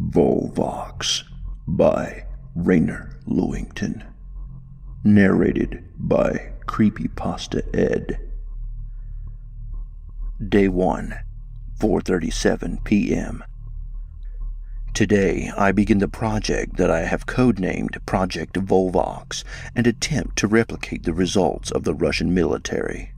VOLVOX by Raener Lewington. Narrated by CreepypastaED. Day 1, 4:37 p.m. Today, I begin the project that I have codenamed Project VOLVOX and attempt to replicate the results of the Russian military.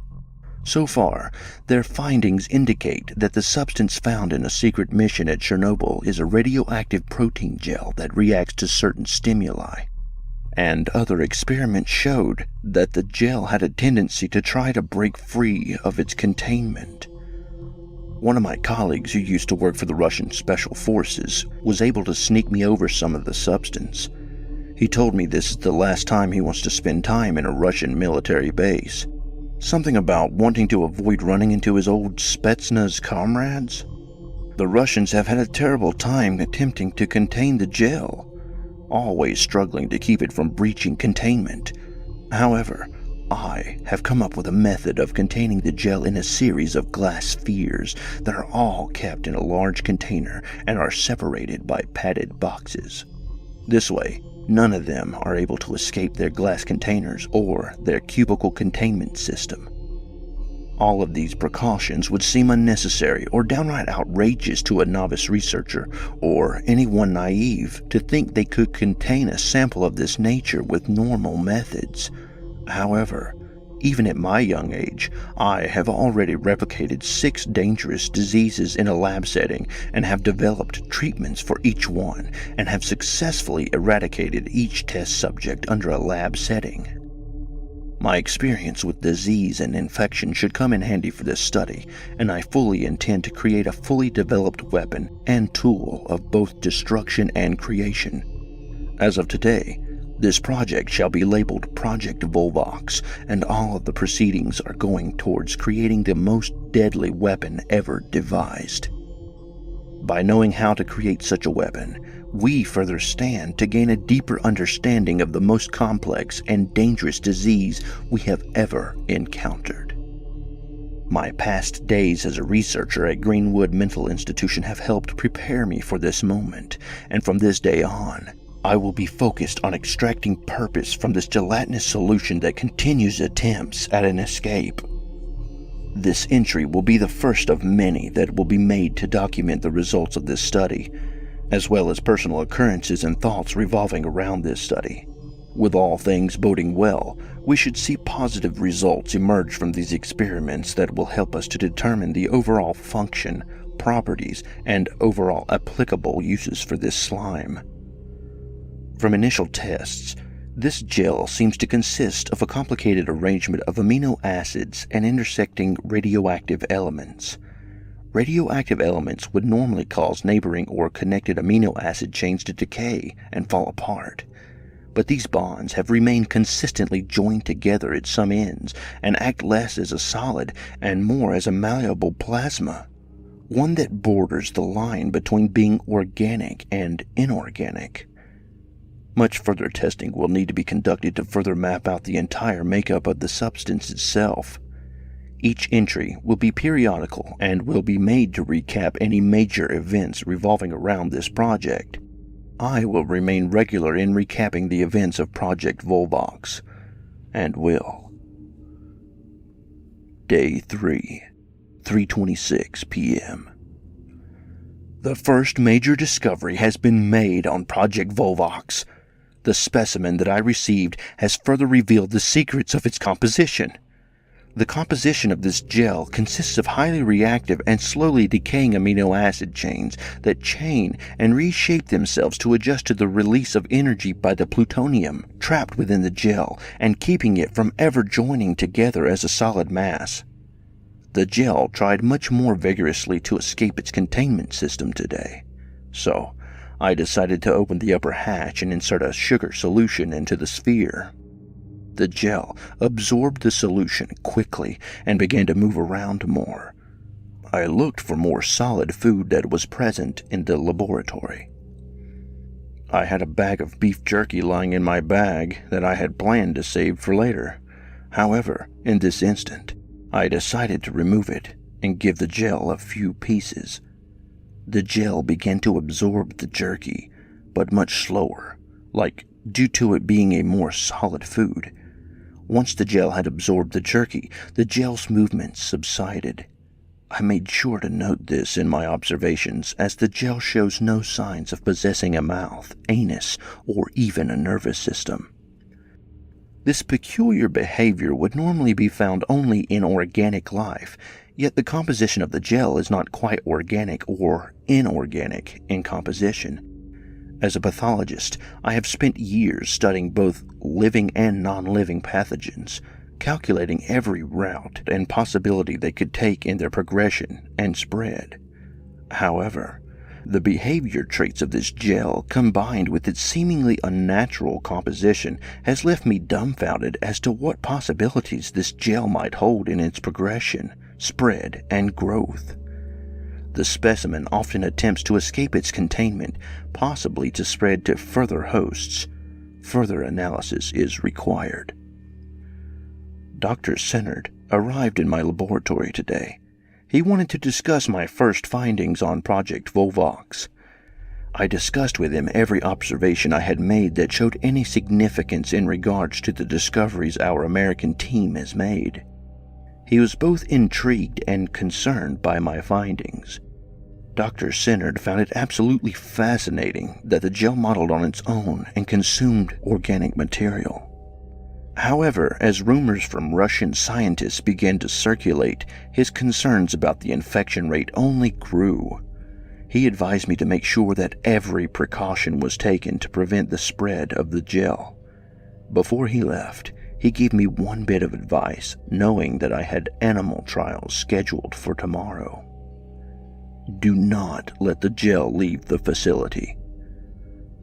So far, their findings indicate that the substance found in a secret mission at Chernobyl is a radioactive protein gel that reacts to certain stimuli. And other experiments showed that the gel had a tendency to try to break free of its containment. One of my colleagues who used to work for the Russian Special Forces was able to sneak me over some of the substance. He told me this is the last time he wants to spend time in a Russian military base. Something about wanting to avoid running into his old Spetsnaz comrades. The Russians have had a terrible time attempting to contain the gel, always struggling to keep it from breaching containment. However, I have come up with a method of containing the gel in a series of glass spheres that are all kept in a large container and are separated by padded boxes. This way, none of them are able to escape their glass containers or their cubicle containment system. All of these precautions would seem unnecessary or downright outrageous to a novice researcher or anyone naive to think they could contain a sample of this nature with normal methods. However, even at my young age, I have already replicated 6 dangerous diseases in a lab setting and have developed treatments for each one and have successfully eradicated each test subject under a lab setting. My experience with disease and infection should come in handy for this study, and I fully intend to create a fully developed weapon and tool of both destruction and creation. As of today, this project shall be labeled Project VOLVOX, and all of the proceedings are going towards creating the most deadly weapon ever devised. By knowing how to create such a weapon, we further stand to gain a deeper understanding of the most complex and dangerous disease we have ever encountered. My past days as a researcher at Greenwood Mental Institution have helped prepare me for this moment, and from this day on, I will be focused on extracting purpose from this gelatinous solution that continues attempts at an escape. This entry will be the first of many that will be made to document the results of this study, as well as personal occurrences and thoughts revolving around this study. With all things boding well, we should see positive results emerge from these experiments that will help us to determine the overall function, properties, and overall applicable uses for this slime. From initial tests, this gel seems to consist of a complicated arrangement of amino acids and intersecting radioactive elements. Radioactive elements would normally cause neighboring or connected amino acid chains to decay and fall apart, but these bonds have remained consistently joined together at some ends and act less as a solid and more as a malleable plasma, one that borders the line between being organic and inorganic. Much further testing will need to be conducted to further map out the entire makeup of the substance itself. Each entry will be periodical and will be made to recap any major events revolving around this project. I will remain regular in recapping the events of Project VOLVOX, and will. Day 3, 3:26 p.m. The first major discovery has been made on Project VOLVOX. The specimen that I received has further revealed the secrets of its composition. The composition of this gel consists of highly reactive and slowly decaying amino acid chains that chain and reshape themselves to adjust to the release of energy by the plutonium trapped within the gel and keeping it from ever joining together as a solid mass. The gel tried much more vigorously to escape its containment system today, so I decided to open the upper hatch and insert a sugar solution into the sphere. The gel absorbed the solution quickly and began to move around more. I looked for more solid food that was present in the laboratory. I had a bag of beef jerky lying in my bag that I had planned to save for later. However, in this instant, I decided to remove it and give the gel a few pieces. the gel began to absorb the jerky, but much slower, like due to it being a more solid food. Once the gel had absorbed the jerky, the gel's movements subsided. I made sure to note this in my observations, as the gel shows no signs of possessing a mouth, anus, or even a nervous system. This peculiar behavior would normally be found only in organic life, yet the composition of the gel is not quite organic or inorganic in composition. As a pathologist, I have spent years studying both living and non-living pathogens, calculating every route and possibility they could take in their progression and spread. However, the behavior traits of this gel, combined with its seemingly unnatural composition, has left me dumbfounded as to what possibilities this gel might hold in its progression, spread, and growth. The specimen often attempts to escape its containment, possibly to spread to further hosts. Further analysis is required. Dr. Sennard arrived in my laboratory today. He wanted to discuss my first findings on Project VOLVOX. I discussed with him every observation I had made that showed any significance in regards to the discoveries our American team has made. He was both intrigued and concerned by my findings. Dr. Sennard found it absolutely fascinating that the gel modeled on its own and consumed organic material. However, as rumors from Russian scientists began to circulate, his concerns about the infection rate only grew. He advised me to make sure that every precaution was taken to prevent the spread of the gel. Before he left, he gave me one bit of advice, knowing that I had animal trials scheduled for tomorrow. Do not let the gel leave the facility.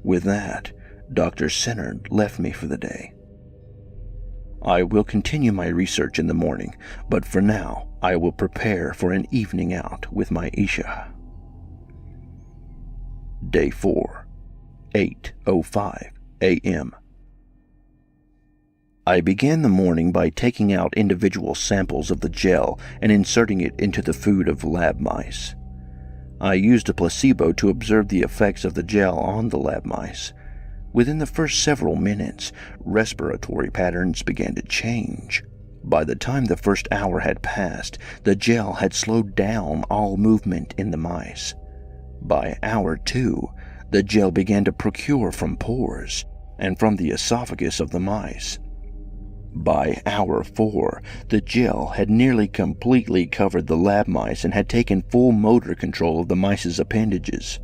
With that, Dr. Sennard left me for the day. I will continue my research in the morning, but for now, I will prepare for an evening out with my Isha. Day 4, 8:05 a.m. I began the morning by taking out individual samples of the gel and inserting it into the food of lab mice. I used a placebo to observe the effects of the gel on the lab mice. Within the first several minutes, respiratory patterns began to change. By the time the first hour had passed, the gel had slowed down all movement in the mice. By hour 2, the gel began to procure from pores and from the esophagus of the mice. By hour 4, the gel had nearly completely covered the lab mice and had taken full motor control of the mice's appendages.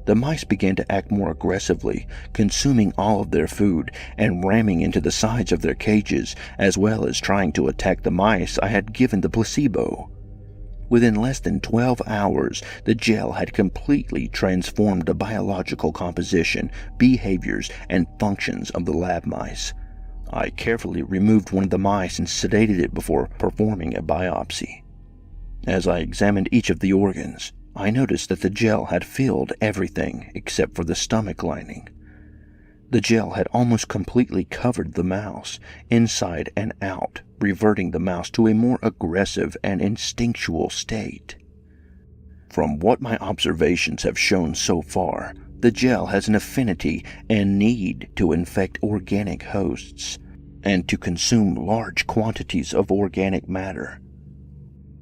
The mice began to act more aggressively, consuming all of their food and ramming into the sides of their cages, as well as trying to attack the mice I had given the placebo. Within less than 12 hours, the gel had completely transformed the biological composition, behaviors, and functions of the lab mice. I carefully removed one of the mice and sedated it before performing a biopsy. As I examined each of the organs, I noticed that the gel had filled everything except for the stomach lining. The gel had almost completely covered the mouse, inside and out, reverting the mouse to a more aggressive and instinctual state. From what my observations have shown so far, the gel has an affinity and need to infect organic hosts, and to consume large quantities of organic matter.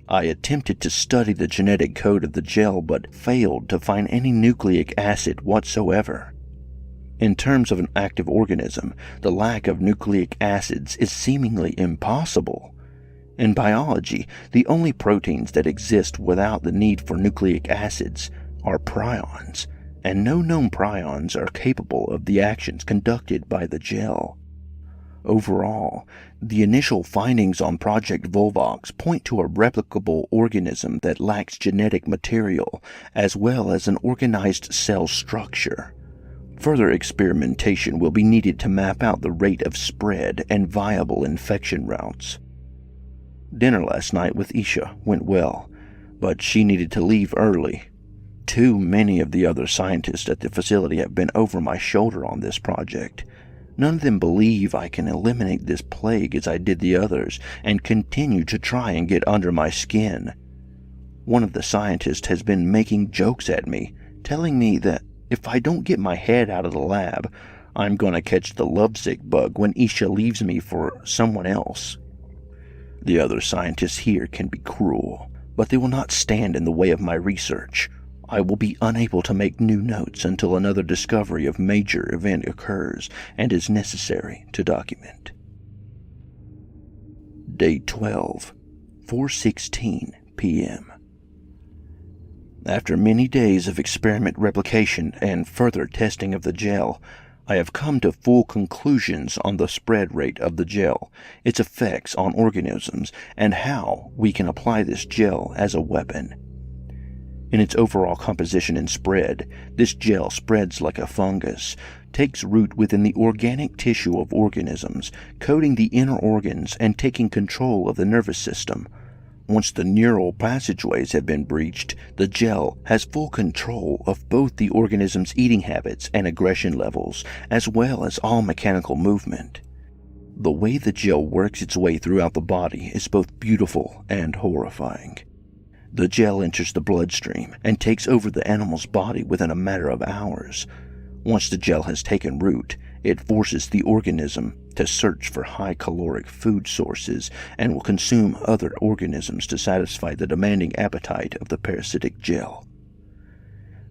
I attempted to study the genetic code of the gel but failed to find any nucleic acid whatsoever. In terms of an active organism, the lack of nucleic acids is seemingly impossible. In biology, the only proteins that exist without the need for nucleic acids are prions, and no known prions are capable of the actions conducted by the gel. Overall, the initial findings on Project VOLVOX point to a replicable organism that lacks genetic material, as well as an organized cell structure. Further experimentation will be needed to map out the rate of spread and viable infection routes. Dinner last night with Isha went well, but she needed to leave early. Too many of the other scientists at the facility have been over my shoulder on this project. None of them believe I can eliminate this plague as I did the others, and continue to try and get under my skin. One of the scientists has been making jokes at me, telling me that if I don't get my head out of the lab, I'm going to catch the lovesick bug when Isha leaves me for someone else. The other scientists here can be cruel, but they will not stand in the way of my research. I will be unable to make new notes until another discovery of major event occurs and is necessary to document. Day 12, 4:16 p.m. After many days of experiment replication and further testing of the gel, I have come to full conclusions on the spread rate of the gel, its effects on organisms, and how we can apply this gel as a weapon. In its overall composition and spread, this gel spreads like a fungus, takes root within the organic tissue of organisms, coating the inner organs and taking control of the nervous system. Once the neural passageways have been breached, the gel has full control of both the organism's eating habits and aggression levels, as well as all mechanical movement. The way the gel works its way throughout the body is both beautiful and horrifying. The gel enters the bloodstream and takes over the animal's body within a matter of hours. Once the gel has taken root, it forces the organism to search for high-caloric food sources and will consume other organisms to satisfy the demanding appetite of the parasitic gel.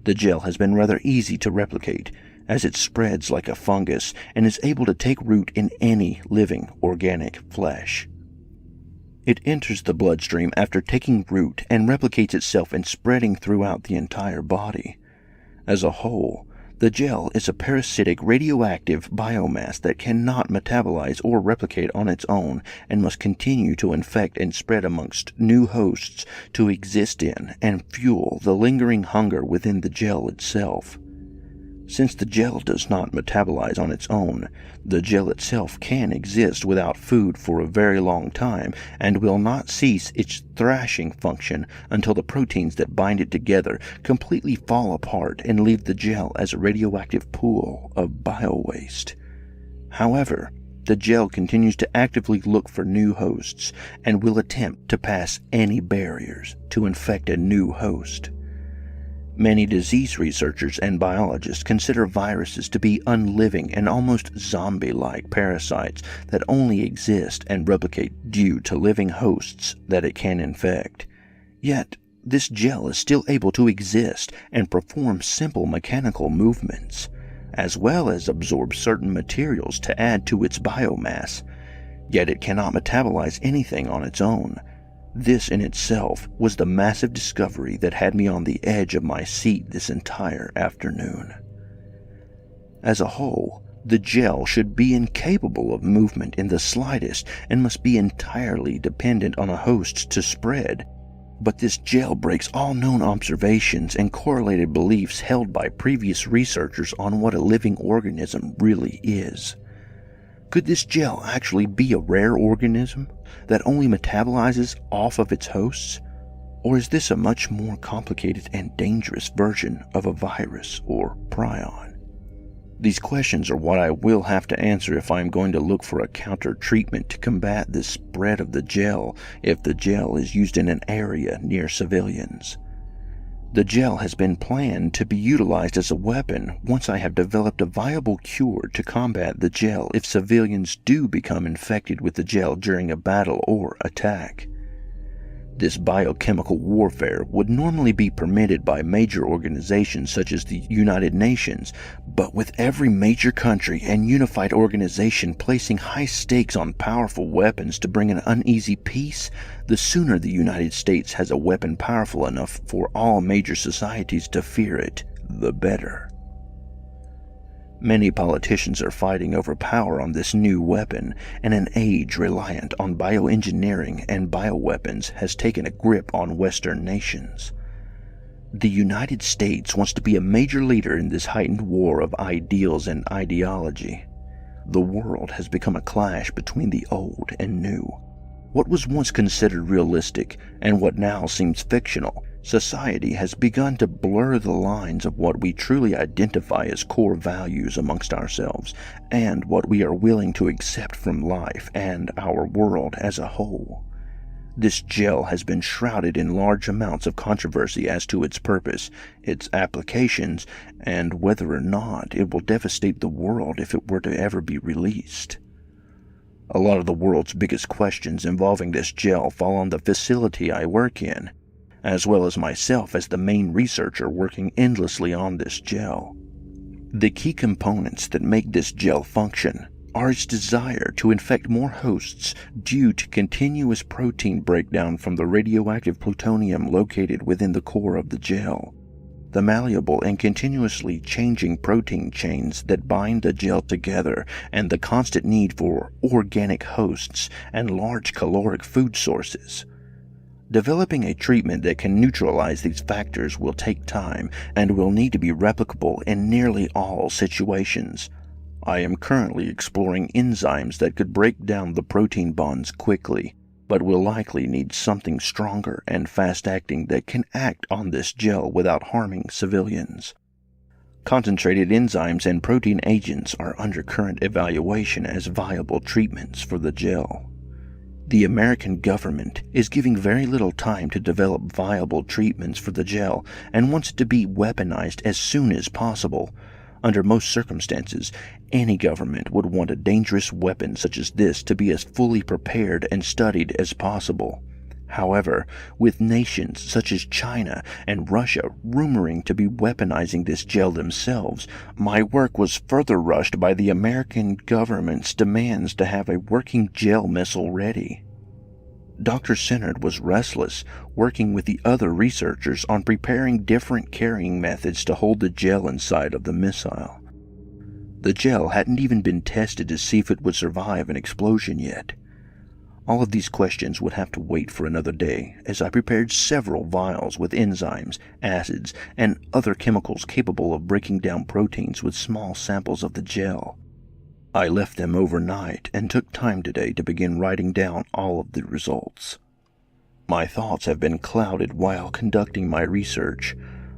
The gel has been rather easy to replicate, as it spreads like a fungus and is able to take root in any living organic flesh. It enters the bloodstream after taking root and replicates itself in spreading throughout the entire body. As a whole, the gel is a parasitic radioactive biomass that cannot metabolize or replicate on its own and must continue to infect and spread amongst new hosts to exist in and fuel the lingering hunger within the gel itself. Since the gel does not metabolize on its own, the gel itself can exist without food for a very long time and will not cease its thrashing function until the proteins that bind it together completely fall apart and leave the gel as a radioactive pool of biowaste. However, the gel continues to actively look for new hosts and will attempt to pass any barriers to infect a new host. Many disease researchers and biologists consider viruses to be unliving and almost zombie-like parasites that only exist and replicate due to living hosts that it can infect. Yet, this gel is still able to exist and perform simple mechanical movements, as well as absorb certain materials to add to its biomass. Yet it cannot metabolize anything on its own. This in itself was the massive discovery that had me on the edge of my seat this entire afternoon. As a whole, the gel should be incapable of movement in the slightest and must be entirely dependent on a host to spread. But this gel breaks all known observations and correlated beliefs held by previous researchers on what a living organism really is. Could this gel actually be a rare organism that only metabolizes off of its hosts? Or is this a much more complicated and dangerous version of a virus or prion? These questions are what I will have to answer if I am going to look for a counter-treatment to combat this spread of the gel if the gel is used in an area near civilians. The gel has been planned to be utilized as a weapon once I have developed a viable cure to combat the gel if civilians do become infected with the gel during a battle or attack. This biochemical warfare would normally be permitted by major organizations such as the United Nations, but with every major country and unified organization placing high stakes on powerful weapons to bring an uneasy peace, the sooner the United States has a weapon powerful enough for all major societies to fear it, the better. Many politicians are fighting over power on this new weapon, and an age reliant on bioengineering and bioweapons has taken a grip on Western nations. The United States wants to be a major leader in this heightened war of ideals and ideology. The world has become a clash between the old and new. What was once considered realistic and what now seems fictional, society has begun to blur the lines of what we truly identify as core values amongst ourselves and what we are willing to accept from life and our world as a whole. This gel has been shrouded in large amounts of controversy as to its purpose, its applications, and whether or not it will devastate the world if it were to ever be released. A lot of the world's biggest questions involving this gel fall on the facility I work in, as well as myself as the main researcher working endlessly on this gel. The key components that make this gel function are its desire to infect more hosts due to continuous protein breakdown from the radioactive plutonium located within the core of the gel, the malleable and continuously changing protein chains that bind the gel together, and the constant need for organic hosts and large caloric food sources. Developing a treatment that can neutralize these factors will take time and will need to be replicable in nearly all situations. I am currently exploring enzymes that could break down the protein bonds quickly, but will likely need something stronger and fast-acting that can act on this gel without harming civilians. Concentrated enzymes and protein agents are under current evaluation as viable treatments for the gel. The American government is giving very little time to develop viable treatments for the gel and wants it to be weaponized as soon as possible. Under most circumstances, any government would want a dangerous weapon such as this to be as fully prepared and studied as possible. However, with nations such as China and Russia rumoring to be weaponizing this gel themselves, my work was further rushed by the American government's demands to have a working gel missile ready. Dr. Sennard was restless, working with the other researchers on preparing different carrying methods to hold the gel inside of the missile. The gel hadn't even been tested to see if it would survive an explosion yet. All of these questions would have to wait for another day, as I prepared several vials with enzymes, acids, and other chemicals capable of breaking down proteins with small samples of the gel. I left them overnight and took time today to begin writing down all of the results. My thoughts have been clouded while conducting my research.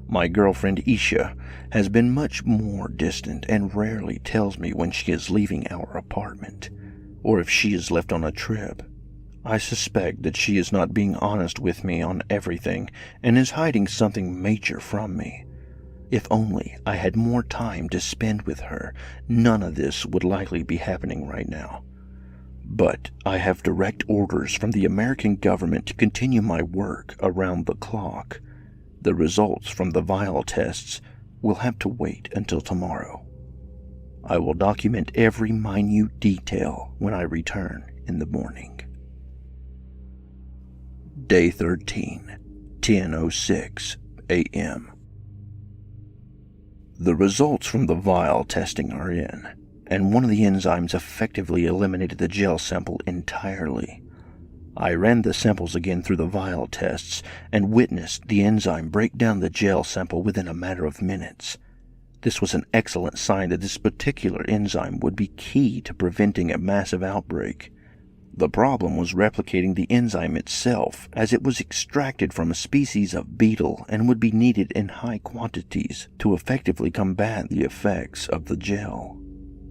My girlfriend Isha has been much more distant and rarely tells me when she is leaving our apartment, or if she is left on a trip. I suspect that she is not being honest with me on everything and is hiding something major from me. If only I had more time to spend with her, none of this would likely be happening right now. But I have direct orders from the American government to continue my work around the clock. The results from the vial tests will have to wait until tomorrow. I will document every minute detail when I return in the morning. Day 13, 10:06 a.m. The results from the vial testing are in, and one of the enzymes effectively eliminated the gel sample entirely. I ran the samples again through the vial tests and witnessed the enzyme break down the gel sample within a matter of minutes. This was an excellent sign that this particular enzyme would be key to preventing a massive outbreak. The problem was replicating the enzyme itself, as it was extracted from a species of beetle and would be needed in high quantities to effectively combat the effects of the gel.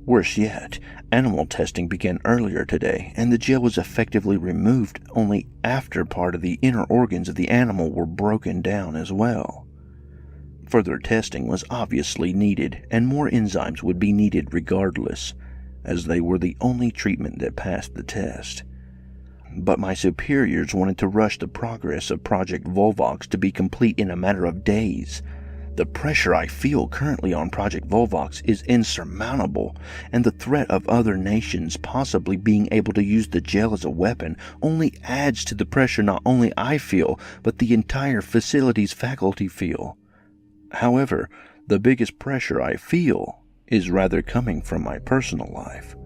Worse yet, animal testing began earlier today, and the gel was effectively removed only after part of the inner organs of the animal were broken down as well. Further testing was obviously needed, and more enzymes would be needed regardless, as they were the only treatment that passed the test. But my superiors wanted to rush the progress of Project VOLVOX to be complete in a matter of days. The pressure I feel currently on Project VOLVOX is insurmountable, and the threat of other nations possibly being able to use the gel as a weapon only adds to the pressure not only I feel, but the entire facility's faculty feel. However, the biggest pressure I feel is rather coming from my personal life.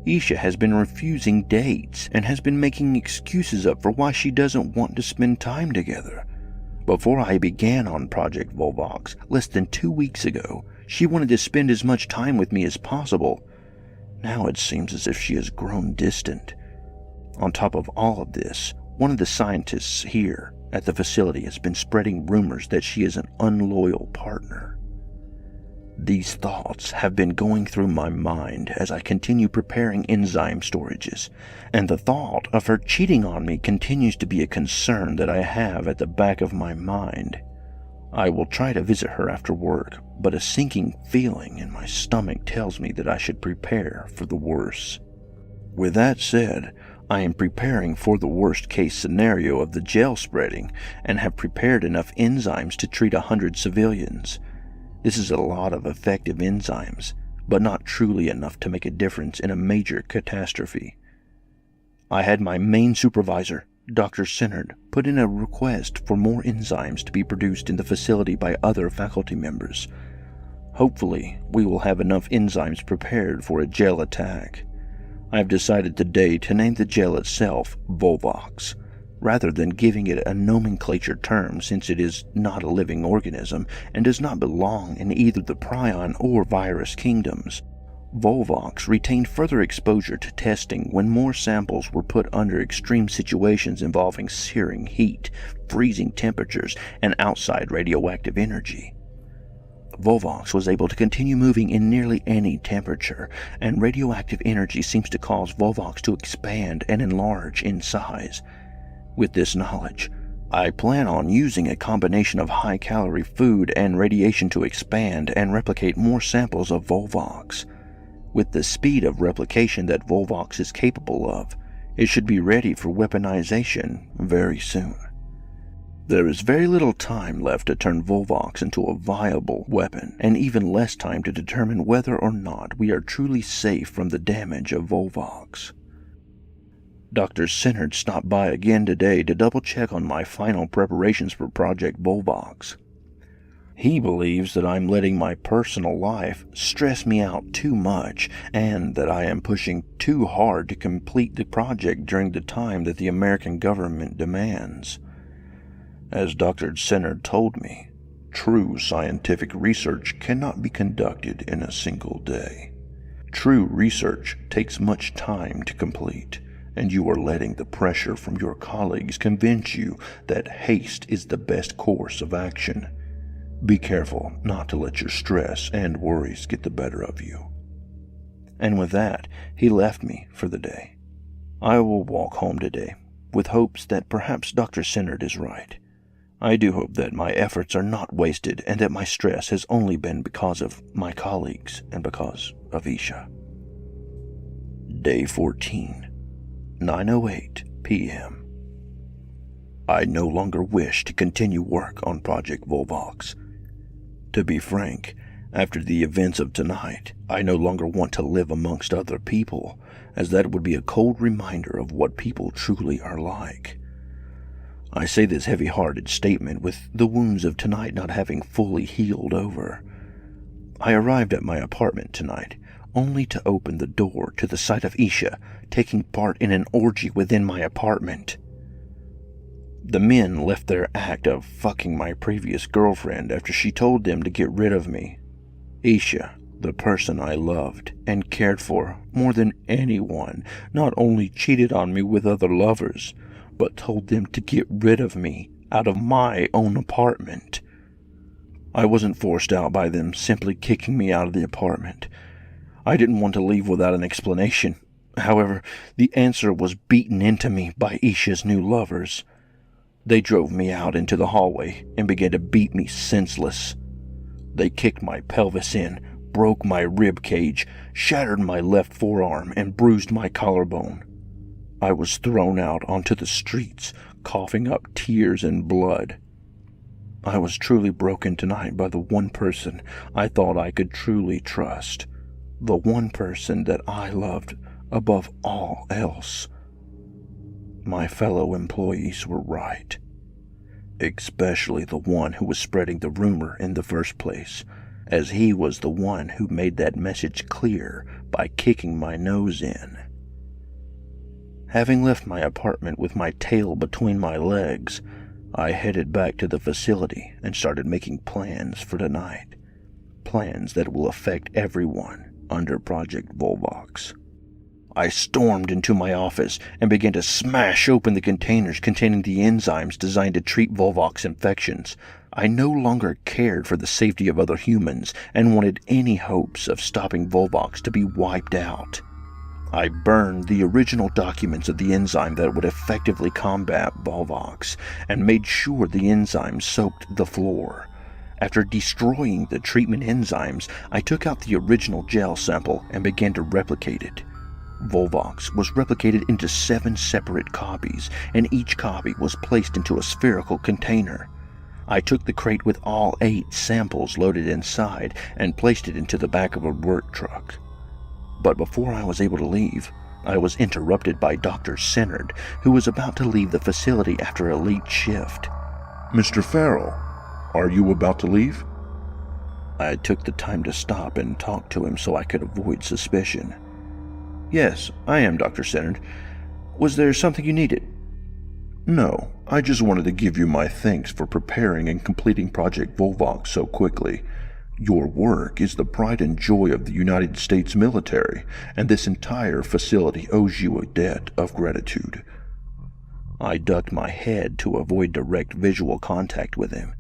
Isha has been refusing dates and has been making excuses up for why she doesn't want to spend time together. Before I began on Project VOLVOX, less than 2 weeks ago, she wanted to spend as much time with me as possible. Now it seems as if she has grown distant. On top of all of this, one of the scientists here at the facility has been spreading rumors that she is an unloyal partner. These thoughts have been going through my mind as I continue preparing enzyme storages, and the thought of her cheating on me continues to be a concern that I have at the back of my mind. I will try to visit her after work, but a sinking feeling in my stomach tells me that I should prepare for the worst. With that said, I am preparing for the worst case scenario of the jail spreading and have prepared enough enzymes to treat 100 civilians. This is a lot of effective enzymes, but not truly enough to make a difference in a major catastrophe. I had my main supervisor, Dr. Sinnard, put in a request for more enzymes to be produced in the facility by other faculty members. Hopefully, we will have enough enzymes prepared for a jail attack. I have decided today to name the jail itself VOLVOX, rather than giving it a nomenclature term since it is not a living organism and does not belong in either the prion or virus kingdoms. VOLVOX retained further exposure to testing when more samples were put under extreme situations involving searing heat, freezing temperatures, and outside radioactive energy. VOLVOX was able to continue moving in nearly any temperature, and radioactive energy seems to cause VOLVOX to expand and enlarge in size. With this knowledge, I plan on using a combination of high-calorie food and radiation to expand and replicate more samples of VOLVOX. With the speed of replication that VOLVOX is capable of, it should be ready for weaponization very soon. There is very little time left to turn VOLVOX into a viable weapon, and even less time to determine whether or not we are truly safe from the damage of VOLVOX. Dr. Sinnard stopped by again today to double-check on my final preparations for Project VOLVOX. He believes that I'm letting my personal life stress me out too much, and that I am pushing too hard to complete the project during the time that the American government demands. As Dr. Sinnard told me, true scientific research cannot be conducted in a single day. True research takes much time to complete, and you are letting the pressure from your colleagues convince you that haste is the best course of action. Be careful not to let your stress and worries get the better of you. And with that, he left me for the day. I will walk home today, with hopes that perhaps Dr. Sinnard is right. I do hope that my efforts are not wasted and that my stress has only been because of my colleagues and because of Isha. Day 14, 9:08 p.m. I no longer wish to continue work on Project VOLVOX. To be frank, after the events of tonight, I no longer want to live amongst other people, as that would be a cold reminder of what people truly are like. I say this heavy-hearted statement with the wounds of tonight not having fully healed over. I arrived at my apartment tonight, only to open the door to the sight of Isha taking part in an orgy within my apartment. The men left their act of fucking my previous girlfriend after she told them to get rid of me. Isha, the person I loved and cared for more than anyone, not only cheated on me with other lovers, but told them to get rid of me out of my own apartment. I wasn't forced out by them simply kicking me out of the apartment. I didn't want to leave without an explanation. However, the answer was beaten into me by Isha's new lovers. They drove me out into the hallway and began to beat me senseless. They kicked my pelvis in, broke my rib cage, shattered my left forearm, and bruised my collarbone. I was thrown out onto the streets, coughing up tears and blood. I was truly broken tonight by the one person I thought I could truly trust, the one person that I loved above all else. My fellow employees were right, especially the one who was spreading the rumor in the first place, as he was the one who made that message clear by kicking my nose in. Having left my apartment with my tail between my legs, I headed back to the facility and started making plans for tonight. Plans that will affect everyone under Project VOLVOX. I stormed into my office and began to smash open the containers containing the enzymes designed to treat VOLVOX infections. I no longer cared for the safety of other humans and wanted any hopes of stopping VOLVOX to be wiped out. I burned the original documents of the enzyme that would effectively combat VOLVOX and made sure the enzyme soaked the floor. After destroying the treatment enzymes, I took out the original gel sample and began to replicate it. VOLVOX was replicated into 7 separate copies, and each copy was placed into a spherical container. I took the crate with all 8 samples loaded inside and placed it into the back of a work truck. But before I was able to leave, I was interrupted by Dr. Sennard, who was about to leave the facility after a late shift. Mr. Farrell, are you about to leave? I took the time to stop and talk to him so I could avoid suspicion. Yes, I am, Dr. Sennard. Was there something you needed? No, I just wanted to give you my thanks for preparing and completing Project VOLVOX so quickly. Your work is the pride and joy of the United States military, and this entire facility owes you a debt of gratitude. I ducked my head to avoid direct visual contact with him.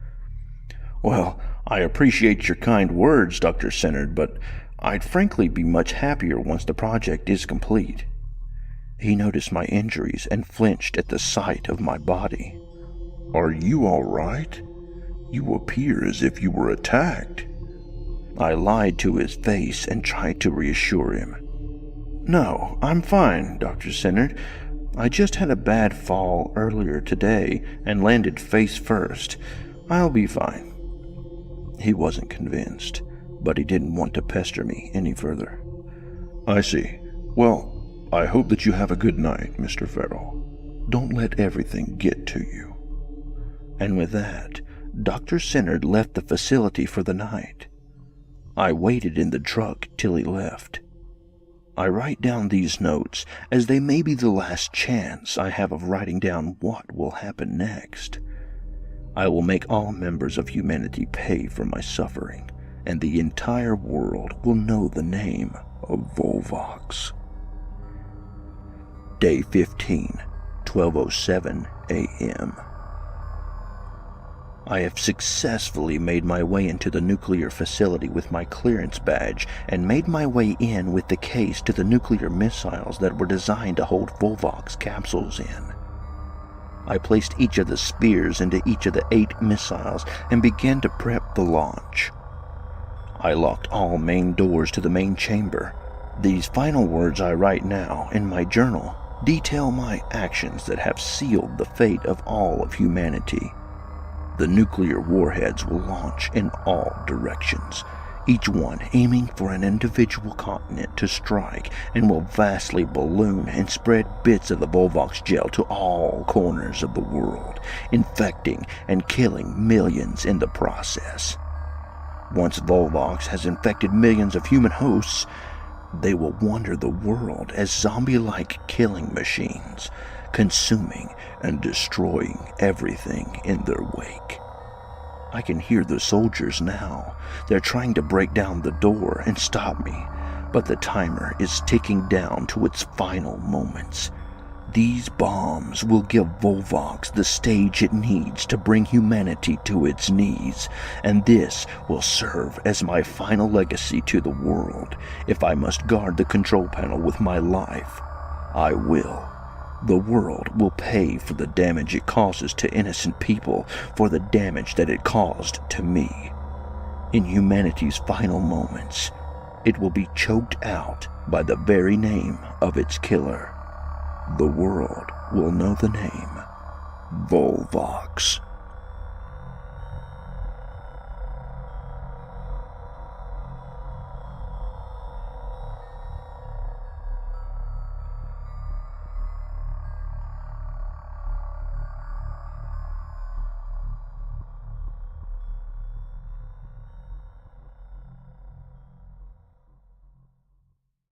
Well, I appreciate your kind words, Dr. Sennard, but I'd frankly be much happier once the project is complete. He noticed my injuries and flinched at the sight of my body. Are you all right? You appear as if you were attacked. I lied to his face and tried to reassure him. No, I'm fine, Dr. Sennard. I just had a bad fall earlier today and landed face first. I'll be fine. He wasn't convinced, but he didn't want to pester me any further. I see. Well, I hope that you have a good night, Mr. Farrell. Don't let everything get to you. And with that, Dr. Sennard left the facility for the night. I waited in the truck till he left. I write down these notes as they may be the last chance I have of writing down what will happen next. I will make all members of humanity pay for my suffering, and the entire world will know the name of VOLVOX. Day 15, 12:07 a.m. I have successfully made my way into the nuclear facility with my clearance badge and made my way in with the case to the nuclear missiles that were designed to hold VOLVOX capsules in. I placed each of the spheres into each of the 8 missiles and began to prep the launch. I locked all main doors to the main chamber. These final words I write now in my journal detail my actions that have sealed the fate of all of humanity. The nuclear warheads will launch in all directions, each one aiming for an individual continent to strike, and will vastly balloon and spread bits of the VOLVOX gel to all corners of the world, infecting and killing millions in the process. Once VOLVOX has infected millions of human hosts, they will wander the world as zombie-like killing machines, consuming and destroying everything in their wake. I can hear the soldiers now. They're trying to break down the door and stop me, but the timer is ticking down to its final moments. These bombs will give VOLVOX the stage it needs to bring humanity to its knees, and this will serve as my final legacy to the world. If I must guard the control panel with my life, I will. The world will pay for the damage it causes to innocent people for the damage that it caused to me. In humanity's final moments, it will be choked out by the very name of its killer. The world will know the name VOLVOX.